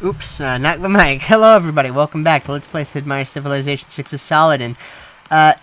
Oops, knocked the mic. Hello everybody, welcome back to Let's Play Sid Meier Civilization 6's Saladin.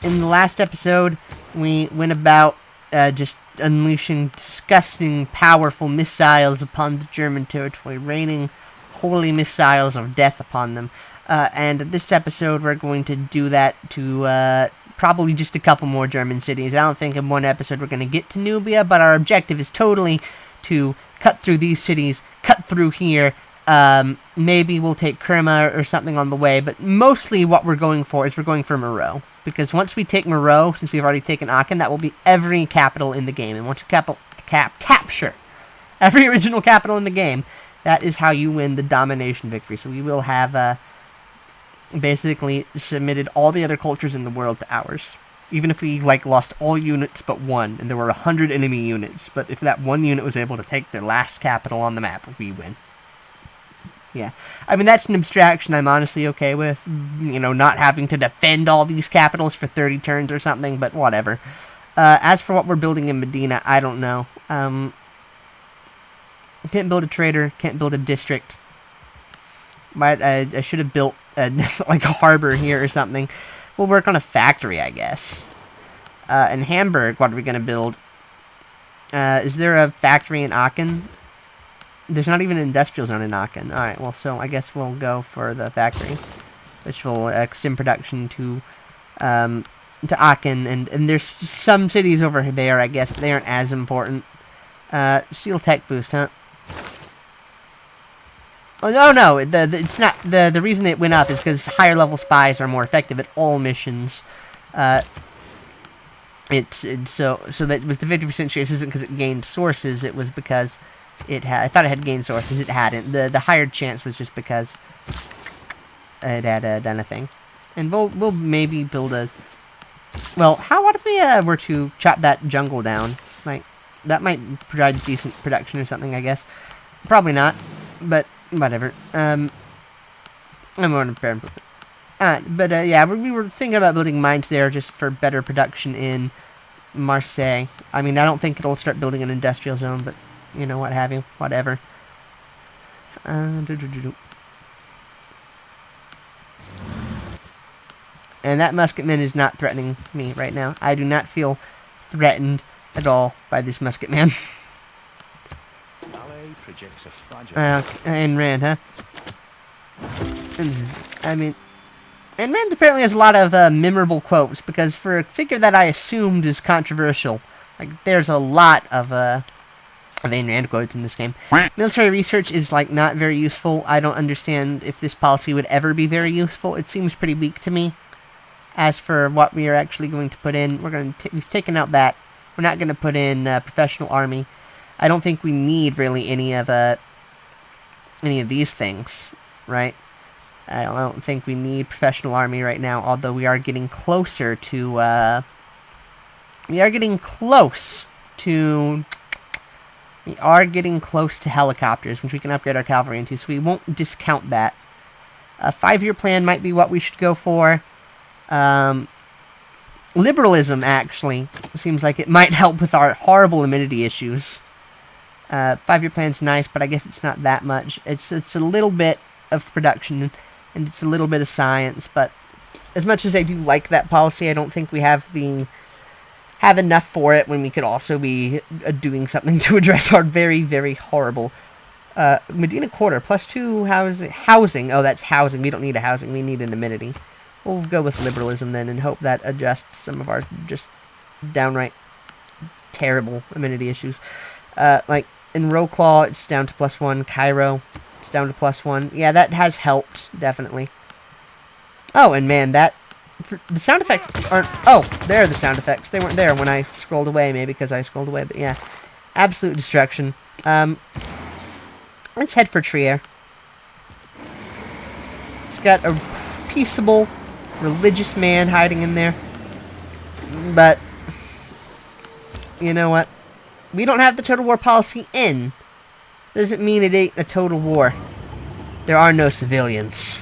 In the last episode, we went about just unleashing disgusting, powerful missiles upon the German territory, raining holy missiles of death upon them. And this episode, we're going to do that to probably just a couple more German cities. I don't think in one episode we're going to get to Nubia, but our objective is totally to cut through these cities, cut through here. Maybe we'll take Kerma or something on the way, but mostly what we're going for is we're going for Moreau. Because once we take Moreau, since we've already taken Aachen, that will be every capital in the game. And once you capture every original capital in the game, that is how you win the domination victory. So we will have basically submitted all the other cultures in the world to ours. Even if we lost all units but one, and there were 100 enemy units, but if that one unit was able to take their last capital on the map, we win. Yeah, I mean, that's an abstraction I'm honestly okay with, you know, not having to defend all these capitals for 30 turns or something, but whatever. As for what we're building in Medina, I don't know. Can't build a trader, can't build a district. I should have built, like, a harbor here or something. We'll work on a factory, I guess. In Hamburg, what are we going to build? Is there a factory in Aachen? There's not even an industrial zone in Aachen. Alright, well, so I guess we'll go for the factory, which will extend production to Aachen, and there's some cities over there, I guess, but they aren't as important. Steel tech boost, huh? Oh, no, it's not, the reason it went up is because higher level spies are more effective at all missions. So that was the 50% chance isn't because it gained sources, it was because it had, I thought it had gained sources, it hadn't. The higher chance was just because it had done a thing. And we'll maybe build a, well, what if we were to chop that jungle down? That might provide decent production or something, I guess. Probably not, but whatever. I'm more repair improvement. Yeah, we were thinking about building mines there just for better production in Marseille. I mean, I don't think it'll start building an industrial zone, but you know, what have you, whatever. And that musketman is not threatening me right now. I do not feel threatened at all by this musketman. Ayn Rand, huh? I mean, Ayn Rand apparently has a lot of memorable quotes, because for a figure that I assumed is controversial, there's a lot of Ayn Rand quotes in this game. Military research is, not very useful. I don't understand if this policy would ever be very useful. It seems pretty weak to me. As for what we are actually going to put in, we've taken out that. We're not going to put in professional army. I don't think we need really any of these things, right? I don't think we need professional army right now, although we are getting closer to, we are getting close to helicopters, which we can upgrade our cavalry into, so we won't discount that. A 5-year plan might be what we should go for. Liberalism, actually, seems like it might help with our horrible humidity issues. 5-year plan's nice, but I guess it's not that much. It's a little bit of production, and it's a little bit of science, but as much as I do like that policy, I don't think we have enough for it when we could also be doing something to address our very, very horrible Medina Quarter, +2 housing. Oh, that's housing. We don't need a housing. We need an amenity. We'll go with liberalism then and hope that adjusts some of our just downright terrible amenity issues. In Roclaw, it's down to +1. Cairo, it's down to +1. Yeah, that has helped, definitely. Oh, and man, the sound effects aren't... Oh, there are the sound effects. They weren't there when I scrolled away, maybe because I scrolled away, but yeah. Absolute destruction. Let's head for Trier. It's got a peaceable, religious man hiding in there. But, you know what? We don't have the total war policy in. Doesn't mean it ain't a total war. There are no civilians.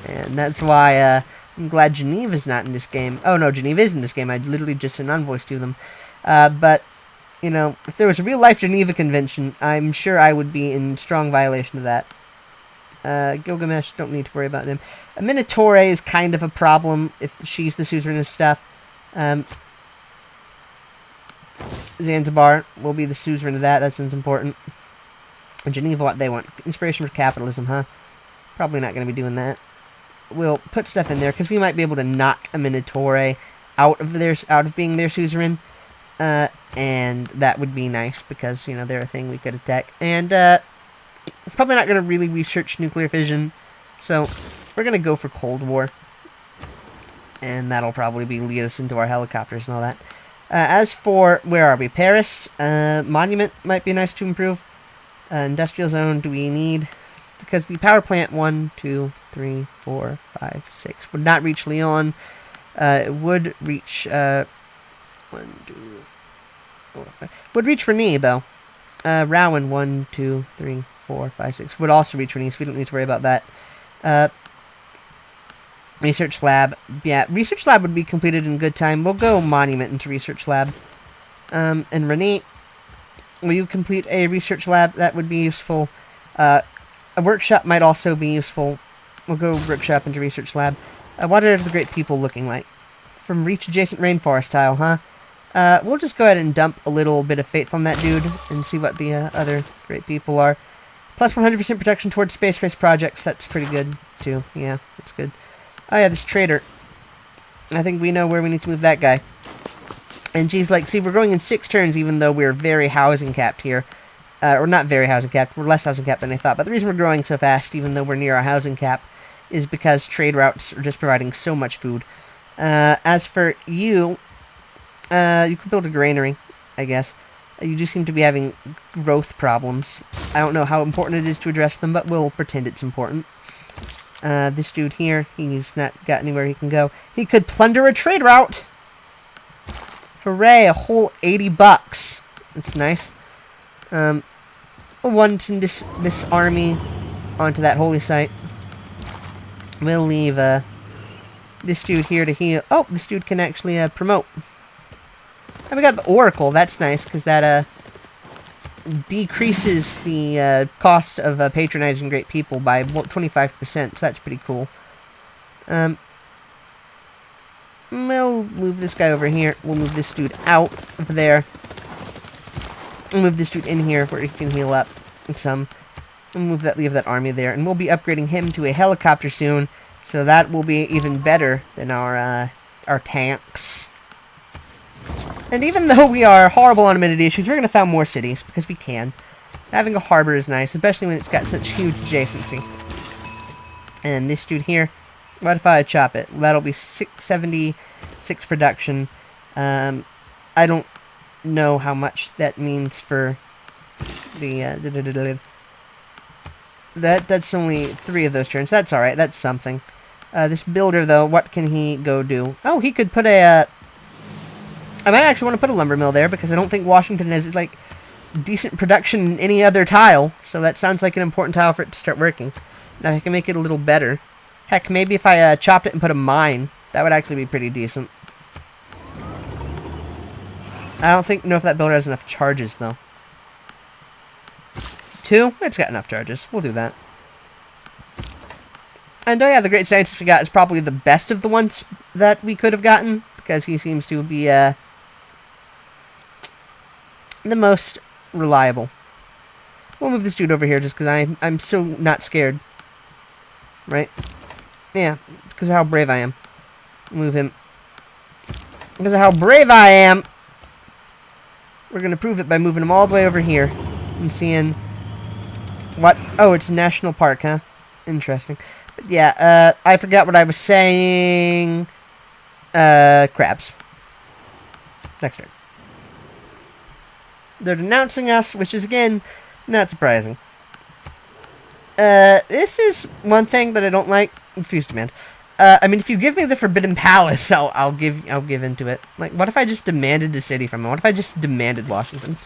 And that's why, I'm glad Geneva's not in this game. Oh, no, Geneva is in this game. I literally just sent envoys to them. But, you know, if there was a real-life Geneva Convention, I'm sure I would be in strong violation of that. Gilgamesh, don't need to worry about him. A Minotaur is kind of a problem if she's the suzerain of stuff. Zanzibar will be the suzerain of that. That sounds important. And Geneva, what they want. Inspiration for capitalism, huh? Probably not going to be doing that. We'll put stuff in there, because we might be able to knock a Minotaur out of being their suzerain. And that would be nice, because, you know, they're a thing we could attack. And, probably not going to really research nuclear fission. So, we're going to go for Cold War. And that'll probably lead us into our helicopters and all that. As for, where are we? Paris. Monument might be nice to improve. Industrial zone, do we need... Because the power plant 1, 2, 3, 4, 5, 6 would not reach Lyon. It would reach 1, 2, 4, 5. Would reach Rennes though. Rowan 1, 2, 3, 4, 5, 6 would also reach Rennes, so we don't need to worry about that. Research lab. Yeah, research lab would be completed in good time. We'll go monument into research lab. And Rennes, will you complete a research lab? That would be useful. A workshop might also be useful. We'll go workshop into research lab. What are the great people looking like? From reach adjacent rainforest tile, huh? We'll just go ahead and dump a little bit of fate from that dude and see what the other great people are. Plus 100% protection towards space race projects. That's pretty good, too. Yeah, that's good. Oh yeah, this trader. I think we know where we need to move that guy. And geez, like, see, we're going in 6 turns even though we're very housing capped here. Or not very housing capped, we're less housing capped than I thought. But the reason we're growing so fast, even though we're near our housing cap, is because trade routes are just providing so much food. As for you, you could build a granary, I guess. You do seem to be having growth problems. I don't know how important it is to address them, but we'll pretend it's important. This dude here, he's not got anywhere he can go. He could plunder a trade route! Hooray, a whole 80 bucks. That's nice. We'll want this army onto that holy site. We'll leave, this dude here to heal. Oh, this dude can actually, promote. And we got the Oracle. That's nice, because that, decreases the, cost of, patronizing great people by 25%, so that's pretty cool. We'll move this guy over here. We'll move this dude out of there. We'll move this dude in here where he can heal up some. We'll leave that army there. And we'll be upgrading him to a helicopter soon. So that will be even better than our tanks. And even though we are horrible on amenity issues, we're going to found more cities because we can. Having a harbor is nice, especially when it's got such huge adjacency. And this dude here, what if I chop it? That'll be 676 production. I don't know how much that means for the that's only 3 of those turns. That's alright, that's something. This builder though, what can he go do? Oh, he could put a I might actually want to put a lumber mill there because I don't think Washington has like decent production in any other tile, so that sounds like an important tile for it to start working. Now I can make it a little better. Heck, maybe if I chopped it and put a mine, that would actually be pretty decent. I don't know if that builder has enough charges, though. 2? It's got enough charges. We'll do that. And oh yeah, the great scientist we got is probably the best of the ones that we could have gotten, because he seems to be, the most reliable. We'll move this dude over here just because I'm so not scared. Right? Yeah, because of how brave I am. Move him. Because of how brave I am! We're going to prove it by moving him all the way over here. And seeing... What? Oh, it's a national park, huh? Interesting. But yeah, I forgot what I was saying. Crabs. Next turn. They're denouncing us, which is, again, not surprising. This is one thing that I don't like. Refuse demand. I mean, if you give me the Forbidden Palace, I'll give into it. Like, what if I just demanded the city from him? What if I just demanded Washington?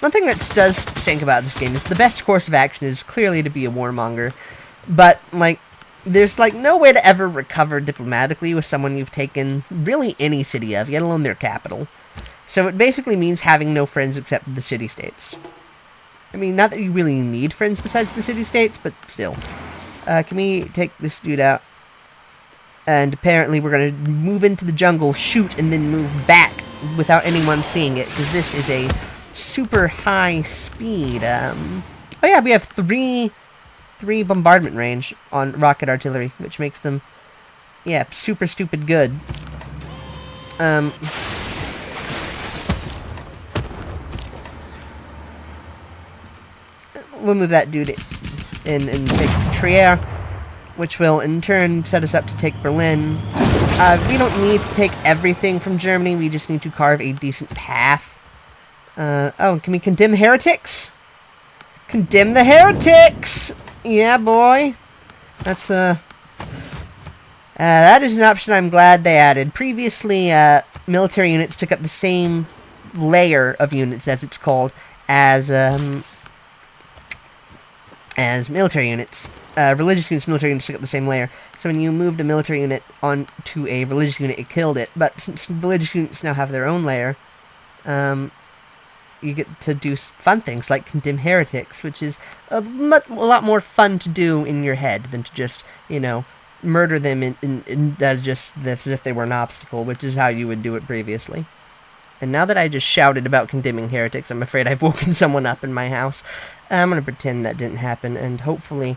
One thing that does stink about this game is the best course of action is clearly to be a warmonger. But, like, there's, like, no way to ever recover diplomatically with someone you've taken really any city of, let alone their capital. So it basically means having no friends except the city-states. I mean, not that you really need friends besides the city-states, but still. Can we take this dude out? And apparently we're going to move into the jungle, shoot, and then move back without anyone seeing it, because this is a super high speed. Oh yeah, we have three bombardment range on rocket artillery, which makes them, yeah, super stupid good. We'll move that dude in and take Trier, which will in turn set us up to take Berlin. We don't need to take everything from Germany, we just need to carve a decent path. Oh, can we condemn heretics? Condemn the heretics! Yeah, boy. That's, that is an option I'm glad they added. Previously, military units took up the same layer of units, as it's called, as military units. Religious units, military units took up the same layer. So when you moved a military unit onto a religious unit, it killed it. But since religious units now have their own layer, you get to do fun things like condemn heretics, which is a lot more fun to do in your head than to just, you know, murder them as if they were an obstacle, which is how you would do it previously. And now that I just shouted about condemning heretics, I'm afraid I've woken someone up in my house. I'm going to pretend that didn't happen, and hopefully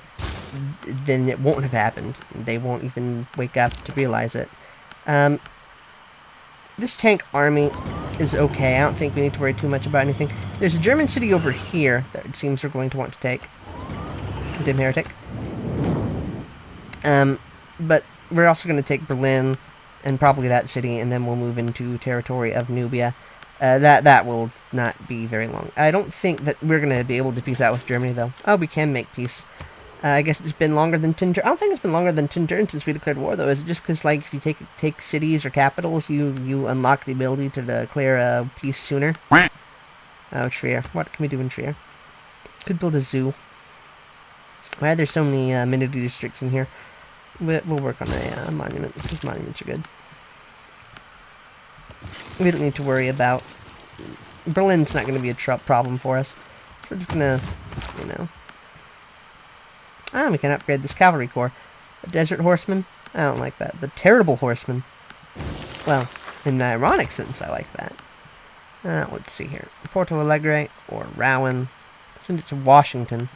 then it won't have happened. They won't even wake up to realize it. This tank army is okay. I don't think we need to worry too much about anything. There's a German city over here that it seems we're going to want to take. Condemn heretic. But we're also going to take Berlin, and probably that city, and then we'll move into territory of Nubia. That will not be very long. I don't think that we're going to be able to peace out with Germany, though. Oh, we can make peace. I guess it's been longer than 10 turns. I don't think it's been longer than 10 turns since we declared war, though. Is it just because, like, if you take cities or capitals, you unlock the ability to declare peace sooner? Oh, Trier. What can we do in Trier? Could build a zoo. Why are there so many amenity districts in here? We'll work on a monument. These monuments are good. We don't need to worry about... Berlin's not going to be a problem for us. We're just going to, you know... Ah, we can upgrade this cavalry corps. The Desert Horsemen? I don't like that. The Terrible Horsemen. Well, in an ironic sense, I like that. Let's see here. Porto Alegre or Rowan. Send it to Washington.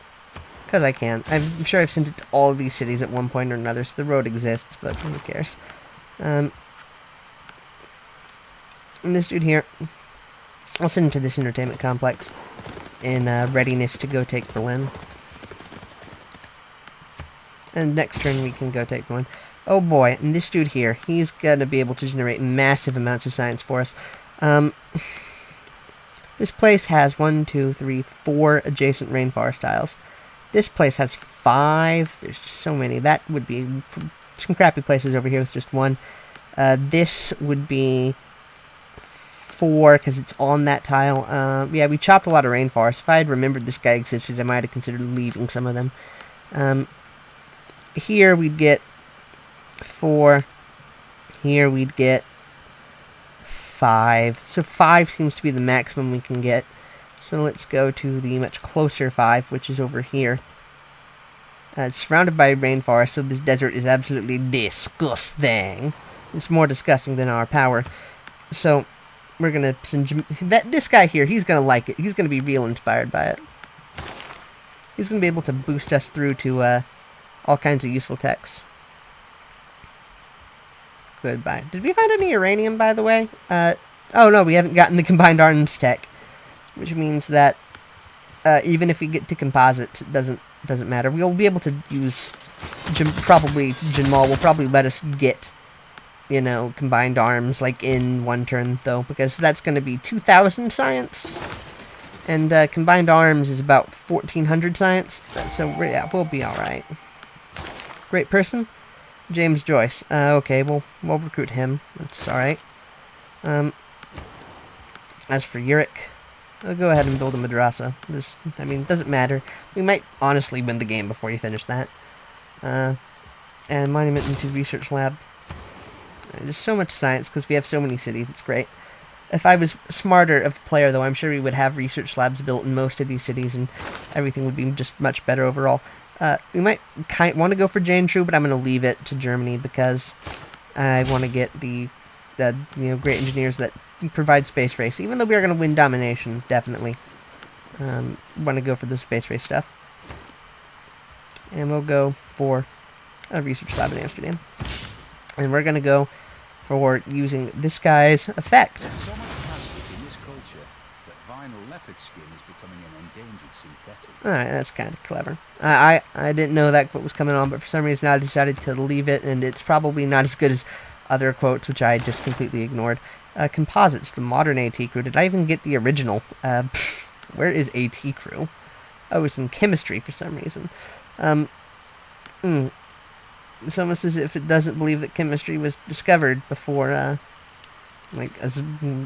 Because I can. I'm sure I've sent it to all of these cities at one point or another, so the road exists, but who cares. And this dude here, I'll send him to this entertainment complex in readiness to go take Berlin. And next turn we can go take Berlin. Oh boy, and this dude here, he's gonna be able to generate massive amounts of science for us. This place has 1, 2, 3, 4 adjacent rainforest tiles. This place has 5. There's just so many. That would be some crappy places over here with just 1. This would be 4 because it's on that tile. Yeah, we chopped a lot of rainforest. If I had remembered this guy existed, I might have considered leaving some of them. Here we'd get 4. Here we'd get 5. So 5 seems to be the maximum we can get. So let's go to the much closer 5, which is over here. It's surrounded by rainforest, so this desert is absolutely disgusting. It's more disgusting than our power. So we're going to send... This guy here, he's going to like it. He's going to be real inspired by it. He's going to be able to boost us through to all kinds of useful techs. Goodbye. Did we find any uranium, by the way? Oh no, we haven't gotten the combined arms tech. Which means that even if we get to composites, it doesn't matter. We'll be able to use probably Jinmal will probably let us get, you know, combined arms like in one turn though, because that's going to be 2,000 science, and combined arms is about 1,400 science. So yeah, we'll be all right. Great person, James Joyce. Okay, we'll recruit him. That's all right. As for Uric, I'll go ahead and build a madrasa. I mean, it doesn't matter. We might honestly win the game before you finish that. And monument into research lab. There's so much science because we have so many cities. It's great. If I was smarter of a player, though, I'm sure we would have research labs built in most of these cities, and everything would be just much better overall. We might want to go for Janшу, but I'm going to leave it to Germany because I want to get the great engineers that provide space race. Even though we are going to win domination, definitely. Want to go for the space race stuff. And we'll go for a research lab in Amsterdam. And we're going to go for using this guy's effect. There's so much plastic in this culture that vinyl leopard skin is becoming an endangered synthetic. Alright, that's kind of clever. I didn't know that quote was coming on, but for some reason I decided to leave it, and it's probably not as good as other quotes, which I just completely ignored. Composites, the modern AT crew. Did I even get the original? Where is AT crew? Oh, it's in chemistry for some reason. It's almost as if it doesn't believe that chemistry was discovered before, like, as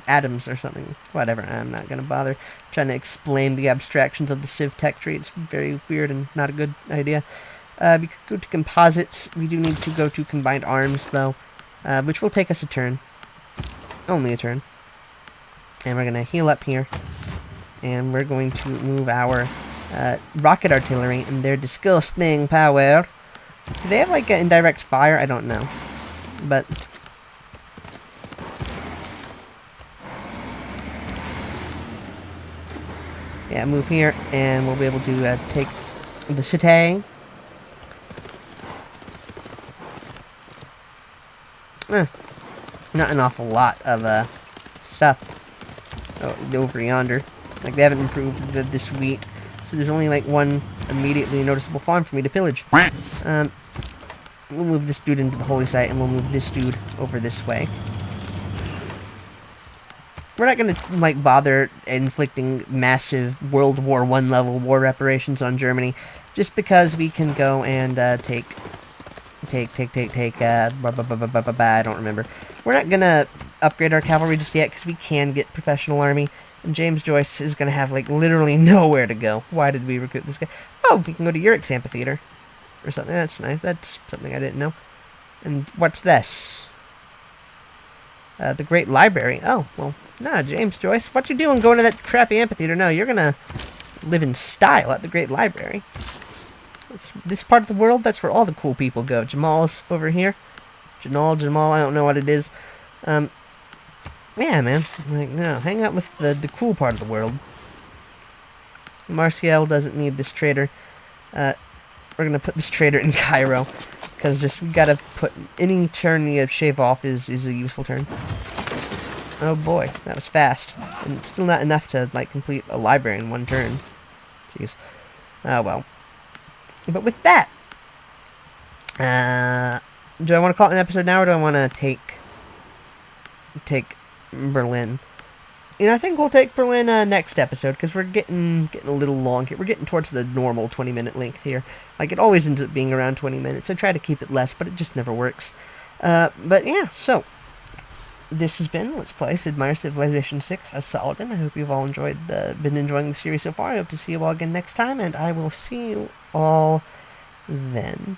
atoms or something. Whatever, I'm not going to bother trying to explain the abstractions of the Civ tech tree. It's very weird and not a good idea. We could go to composites. We do need to go to combined arms, though, which will take us a turn. Only a turn. And we're going to heal up here. And we're going to move our rocket artillery and their disgusting power. Do they have, like, an indirect fire? I don't know. But yeah, move here, and we'll be able to take the city. Not an awful lot of stuff over yonder. Like, they haven't improved this wheat, so there's only, like, one immediately noticeable farm for me to pillage. We'll move this dude into the holy site, and we'll move this dude over this way. We're not going to, like, bother inflicting massive World War I level war reparations on Germany, just because we can go and take, I don't remember. We're not going to upgrade our cavalry just yet, because we can get professional army, and James Joyce is going to have, like, literally nowhere to go. Why did we recruit this guy? Oh, we can go to Urich's amphitheater, or something. That's nice. That's something I didn't know. And what's this? The Great Library. Oh, well, nah, James Joyce. What you doing going to that crappy amphitheater? No, you're gonna live in style at the Great Library. This part of the world, that's where all the cool people go. Jamal's over here. Jamal, I don't know what it is. Yeah, man. Like, no, hang out with the cool part of the world. Martial doesn't need this trader. We're gonna put this trader in Cairo. Because just, we gotta put, any turn you shave off is a useful turn. Oh boy, that was fast. And still not enough to, like, complete a library in one turn. Jeez. Oh well. But with that, do I want to call it an episode now, or do I want to take Berlin? You know, I think we'll take Berlin next episode, because we're getting a little long here. We're getting towards the normal 20-minute length here. Like, it always ends up being around 20 minutes. I try to keep it less, but it just never works. But yeah, so this has been Let's Play Sid Meier Civilization 6 as Saladin. I hope you've all been enjoying the series so far. I hope to see you all again next time, and I will see you all then.